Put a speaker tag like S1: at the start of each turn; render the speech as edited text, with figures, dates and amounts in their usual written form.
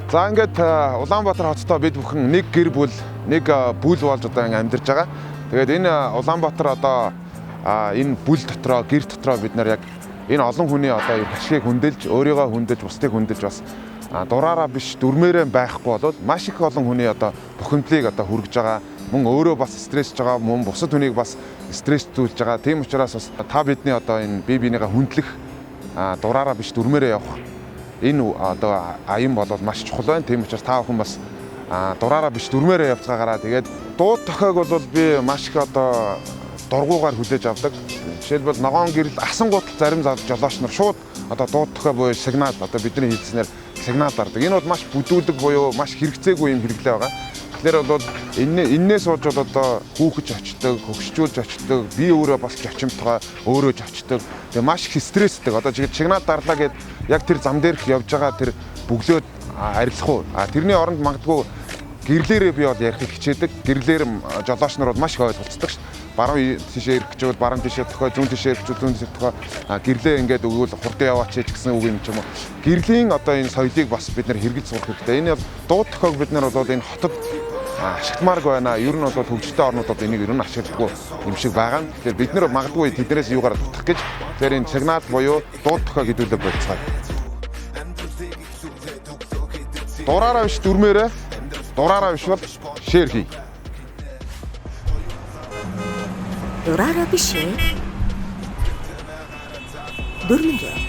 S1: За ингээд Улаанбаатар хоттой бид бүхэн нэг гэр бүл, нэг бүл болж одоо амьдарч байгаа. Тэгээд энэ Улаанбаатар одоо энэ бүл дотроо, гэр дотроо бид нар яг энэ олон хүний одоо ашгийг хөндөөлж, өөрийгөө хөндөөлж, бусдыг хөндөөлж бас дураараа биш дүрмээрээ байхгүй болол маш их олон хүний одоо бухимдлыг одоо хүргэж байгаа. Мөн өөрөө бас стрессж байгаа, мөн бусад хүнийг бас стресстүүлж байгаа. Тийм учраас бас та бидний одоо энэ бие биенийгээ хүндлэх дураараа биш дүрмээрээ явах энэ одоо аян болол маш чухал байна. Тийм учраас та бүхэн бас дураараа биш дүрмээрээ явцгаагаараа тэгээд дууд тохиог бол би маш их одоо дургуугаар хүлээж авдаг. Жишээлбэл ногоон гэрэл асан гутал зарим жолооч нар шууд одоо дууд тохио буюу сигнал одоо бидний хэлснээр сигнал дардаг. Энэ бол маш бүдүүлэг буюу маш хэрэгцээгүй юм хэрэглээ байгаа. Тэгэхээр бол энээс сууж бол одоо хүүхэж очдог, хөгшчүүлж очдог, би өөрөө бас зочимтойгоо өөрөө ч очдог. Тэгээ маш их стресстэй. Одоо жишээ сигнал дарлаа гэд яг тэр зам дээрх явж байгаа тэр бөглөөд арилах уу. Тэрний оронд магадгүй гэрлээрээ би бол ярих хичээдэг. Гэрлээр жолооч нар бол маш их ойлголцдог шүү. Баруун тишээ ирэх гэж бол баруун тишээ тохио, зүүн тишээ ирэх гэж зүүн тишээ тохио. Гэрлээ ингээд өгвөл хурдан яваач ч гэсэн үг юм ч юм уу. Гэрлийн одоо энэ соёлыг бас бид нэр хэрэгж сурах хэрэгтэй. Энэ бол дууд тохиог бид нар бол энэ хотод ашигламааргүй байна. Ер нь бол хөгжилтэй орнуудад энийг ер нь ашигладаггүй юм шиг байгаа. Тэгэхээр бид нар магадгүй тэднээс юугаар дутах гэж тэр энэ сигнал буюу дууд тохиог хэдүүлээ болцгоо. Дураараа биш дүрмээрээ, дураараа биш бол шеэр хий.
S2: Дураараа биш дүрмээрээ